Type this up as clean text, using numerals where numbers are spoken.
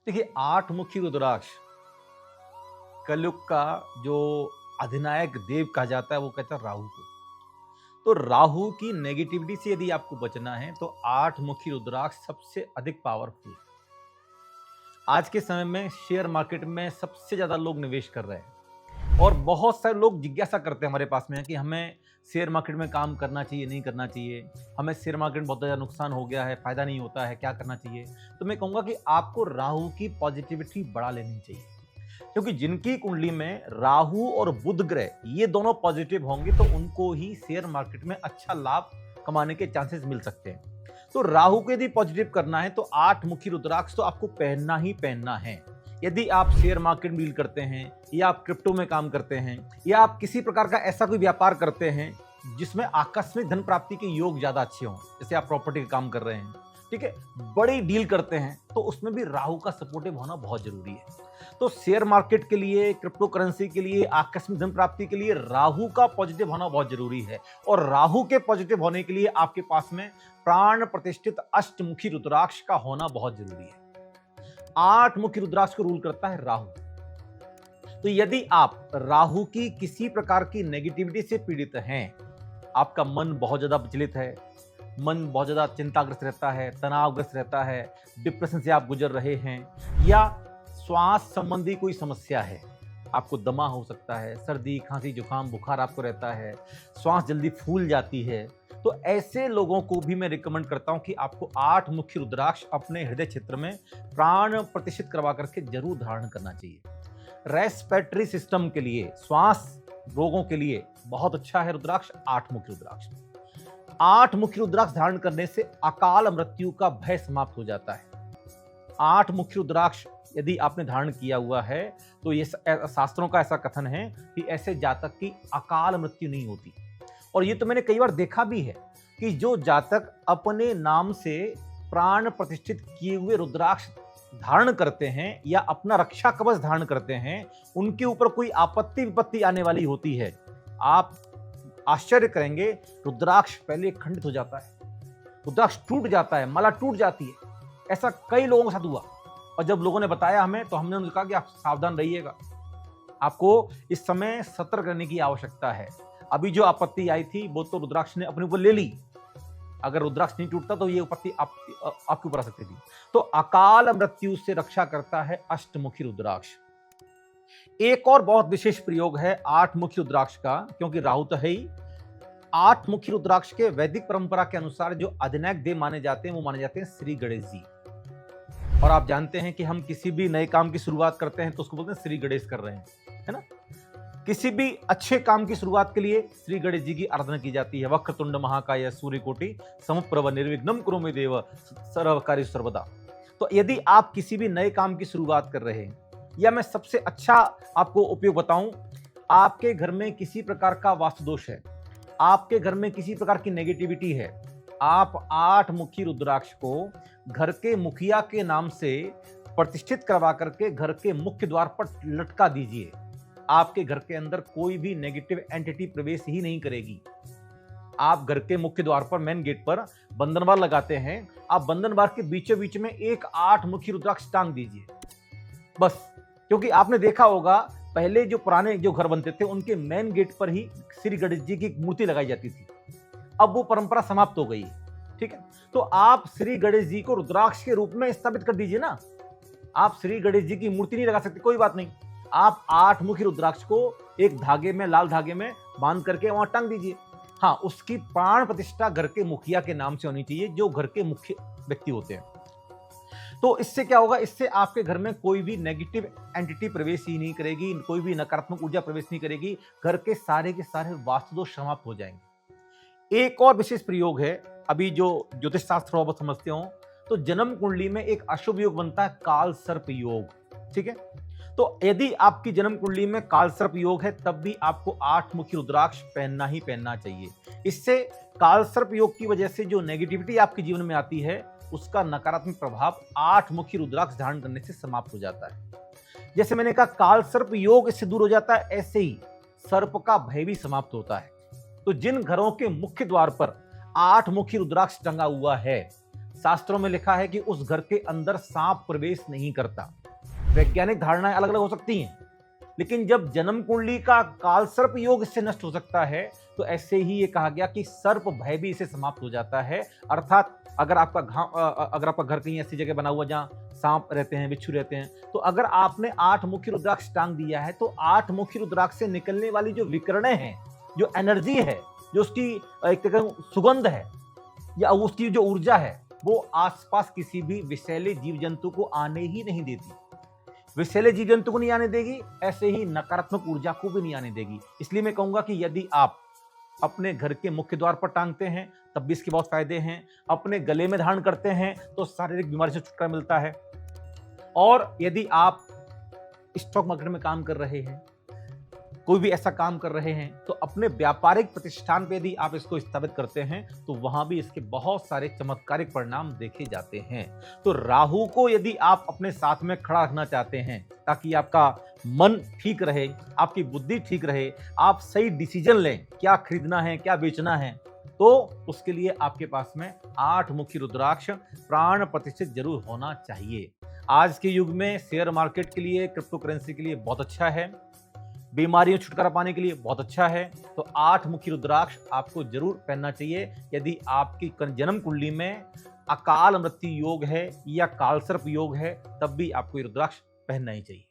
देखिए, आठ मुखी रुद्राक्ष कलयुग का जो अधिनायक देव कहा जाता है वो कहता है राहु को। तो राहु की नेगेटिविटी से यदि आपको बचना है तो आठ मुखी रुद्राक्ष सबसे अधिक पावरफुल। आज के समय में शेयर मार्केट में सबसे ज्यादा लोग निवेश कर रहे हैं और बहुत सारे लोग जिज्ञासा करते हैं हमारे पास में कि हमें शेयर मार्केट में काम करना चाहिए, नहीं करना चाहिए, हमें शेयर मार्केट में बहुत ज़्यादा नुकसान हो गया है, फायदा नहीं होता है, क्या करना चाहिए। तो मैं कहूँगा कि आपको राहु की पॉजिटिविटी बढ़ा लेनी चाहिए, क्योंकि जिनकी कुंडली में राहु और बुध ग्रह ये दोनों पॉजिटिव होंगे तो उनको ही शेयर मार्केट में अच्छा लाभ कमाने के चांसेस मिल सकते हैं। तो राहु को यदि पॉजिटिव करना है तो आठ मुखी रुद्राक्ष तो आपको पहनना ही पहनना है। यदि आप शेयर मार्केट में डील करते हैं या आप क्रिप्टो में काम करते हैं या आप किसी प्रकार का ऐसा कोई व्यापार करते हैं जिसमें आकस्मिक धन प्राप्ति के योग ज्यादा अच्छे हों, जैसे आप प्रॉपर्टी का काम कर रहे हैं, ठीक है, बड़ी डील करते हैं, तो उसमें भी राहु का सपोर्टिव होना बहुत जरूरी है। तो शेयर मार्केट के लिए, क्रिप्टो करेंसी के लिए, आकस्मिक धन प्राप्ति के लिए राहु का पॉजिटिव होना बहुत जरूरी है। और राहु के पॉजिटिव होने के लिए आपके पास में प्राण प्रतिष्ठित अष्टमुखी रुद्राक्ष का होना बहुत जरूरी है। आठ मुखी रुद्राक्ष को रूल करता है राहु। तो यदि आप राहु की किसी प्रकार की नेगेटिविटी से पीड़ित हैं, आपका मन बहुत ज्यादा विचलित है, मन बहुत ज्यादा चिंताग्रस्त रहता है, तनावग्रस्त रहता है, डिप्रेशन से आप गुजर रहे हैं, या श्वास संबंधी कोई समस्या है, आपको दमा हो सकता है, सर्दी खांसी जुकाम बुखार आपको रहता है, श्वास जल्दी फूल जाती है, तो ऐसे लोगों को भी मैं रिकमेंड करता हूं कि आपको आठ मुखी रुद्राक्ष अपने हृदय क्षेत्र में प्राण प्रतिष्ठित करवा करके जरूर धारण करना चाहिए। रेस्पिरेटरी सिस्टम के लिए, श्वास रोगों के लिए बहुत अच्छा है रुद्राक्ष आठ मुखी रुद्राक्ष। आठ मुखी रुद्राक्ष धारण करने से अकाल मृत्यु का भय समाप्त हो जाता है। आठ मुखी रुद्राक्ष यदि आपने धारण किया हुआ है तो ये शास्त्रों का ऐसा कथन है कि ऐसे जातक की अकाल मृत्यु नहीं होती। और ये तो मैंने कई बार देखा भी है कि जो जातक अपने नाम से प्राण प्रतिष्ठित किए हुए रुद्राक्ष धारण करते हैं या अपना रक्षा कवच धारण करते हैं, उनके ऊपर कोई आपत्ति विपत्ति आने वाली होती है, आप आश्चर्य करेंगे, रुद्राक्ष पहले खंडित हो जाता है, रुद्राक्ष टूट जाता है, माला टूट जाती है। ऐसा कई लोगों के साथ हुआ और जब लोगों ने बताया हमें तो हमने उनको कहा कि आप सावधान रहिएगा, आपको इस समय सतर्क रहने की आवश्यकता है। अभी जो आपत्ति आई थी वो तो रुद्राक्ष ने अपने ऊपर ले ली, अगर रुद्राक्ष नहीं टूटता तो ये आपत्ति आपके ऊपर आ सकती थी। तो अकाल मृत्यु से रक्षा करता है अष्टमुखी रुद्राक्ष। एक और बहुत विशेष प्रयोग है आठ मुखी रुद्राक्ष का, क्योंकि राहु तो है ही। आठ मुखी रुद्राक्ष के वैदिक परंपरा के अनुसार जो अधिनायक देव माने जाते हैं वो माने जाते हैं श्री गणेश जी। और आप जानते हैं कि हम किसी भी नए काम की शुरुआत करते हैं तो उसको बोलते हैं श्री गणेश कर रहे हैं, है ना। किसी भी अच्छे काम की शुरुआत के लिए श्री गणेश जी की आराधना की जाती है। वक्रतुंड महाकाय सूर्यकोटि समप्रभ निर्विघ्नं कुरु मे देव सर्वकार्येषु सर्वदा। तो यदि आप किसी भी नए काम की शुरुआत कर रहे हैं, या मैं सबसे अच्छा आपको उपयोग बताऊं, आपके घर में किसी प्रकार का वास्तु दोष है, आपके घर में किसी प्रकार की नेगेटिविटी है, आप आठ मुखी रुद्राक्ष को घर के मुखिया के नाम से प्रतिष्ठित करवा करके घर के मुख्य द्वार पर लटका दीजिए। आपके घर के अंदर कोई भी नेगेटिव एंटिटी प्रवेश ही नहीं करेगी। आप घर के मुख्य द्वार पर, मेन गेट पर बंधनवार लगाते हैं, आप बंधनवार के बीचों बीच में एक आठ मुखी रुद्राक्ष टांग दीजिए बस। क्योंकि आपने देखा होगा पहले जो पुराने जो घर बनते थे उनके मेन गेट पर ही श्री गणेश जी की मूर्ति लगाई जाती थी, अब वो परंपरा समाप्त हो गई, ठीक है। तो आप श्री गणेश जी को रुद्राक्ष के रूप में स्थापित कर दीजिए ना। आप श्री गणेश जी की मूर्ति नहीं लगा सकते, कोई बात नहीं, आप आठ मुखी रुद्राक्ष को एक धागे में, लाल धागे में बांध करके वहां टांग दीजिए। हाँ, उसकी प्राण प्रतिष्ठा घर के मुखिया के नाम से होनी चाहिए, जो घर के मुख्य व्यक्ति होते हैं। तो इससे क्या होगा, इससे आपके घर में कोई भी नेगेटिव एंटिटी प्रवेश ही नहीं करेगी, कोई भी नकारात्मक ऊर्जा प्रवेश नहीं करेगी, घर के सारे वास्तु दोष समाप्त हो जाएंगे। एक और विशेष प्रयोग है, अभी जो ज्योतिष शास्त्र थोड़ा बहुत समझते हो तो जन्म कुंडली में एक अशुभ योग बनता है काल सर्प योग, ठीक है। तो यदि आपकी जन्म कुंडली में काल सर्प योग है तब भी आपको आठ मुखी रुद्राक्ष पहनना ही पहनना चाहिए। इससे काल सर्प योग की वजह से जो नेगेटिविटी आपके जीवन में आती है उसका नकारात्मक प्रभाव आठ मुखी रुद्राक्ष धारण करने से समाप्त हो जाता है। जैसे मैंने कहा काल सर्प योग इससे दूर हो जाता है, ऐसे ही सर्प का भय भी समाप्त होता है। तो जिन घरों के मुख्य द्वार पर आठ मुखी रुद्राक्ष टंगा हुआ है शास्त्रों में लिखा है कि उस घर के अंदर सांप प्रवेश नहीं करता। वैज्ञानिक धारणाएं अलग अलग हो सकती हैं, लेकिन जब जन्म कुंडली का कालसर्प योग इससे नष्ट हो सकता है, तो ऐसे ही ये कहा गया कि सर्प भय भी इसे समाप्त हो जाता है। अर्थात अगर आपका घर कहीं ऐसी जगह बना हुआ जहां सांप रहते हैं, बिच्छू रहते हैं, तो अगर आपने 8 मुखी रुद्राक्ष टांग दिया है, तो 8 मुखी रुद्राक्ष से निकलने वाली जो विकिरणें हैं, जो एनर्जी है, जो उसकी एक तरह सुगंध है या उसकी जो ऊर्जा है, वो आसपास किसी भी विषैले जीव जंतु को आने ही नहीं देती। विषैले जीव जंतु को नहीं आने देगी, ऐसे ही नकारात्मक ऊर्जा को भी नहीं आने देगी। इसलिए मैं कहूंगा कि यदि आप अपने घर के मुख्य द्वार पर टांगते हैं तब भी इसके बहुत फायदे हैं, अपने गले में धारण करते हैं तो शारीरिक बीमारी से छुटकारा मिलता है। और यदि आप स्टॉक मार्केट में काम कर रहे हैं, कोई भी ऐसा काम कर रहे हैं, तो अपने व्यापारिक प्रतिष्ठान पे यदि आप इसको स्थापित करते हैं तो वहां भी इसके बहुत सारे चमत्कारिक परिणाम देखे जाते हैं। तो राहु को यदि आप अपने साथ में खड़ा रखना चाहते हैं ताकि आपका मन ठीक रहे, आपकी बुद्धि ठीक रहे, आप सही डिसीजन लें, क्या खरीदना है, क्या बेचना है, तो उसके लिए आपके पास में 8 मुखी रुद्राक्ष प्राण प्रतिष्ठित जरूर होना चाहिए। आज के युग में शेयर मार्केट के लिए, क्रिप्टो करेंसी के लिए बहुत अच्छा है, बीमारियों से छुटकारा पाने के लिए बहुत अच्छा है। तो 8 मुखी रुद्राक्ष आपको जरूर पहनना चाहिए। यदि आपकी जन्म कुंडली में अकाल मृत्यु योग है या कालसर्प योग है, तब भी आपको ये रुद्राक्ष पहनना ही चाहिए।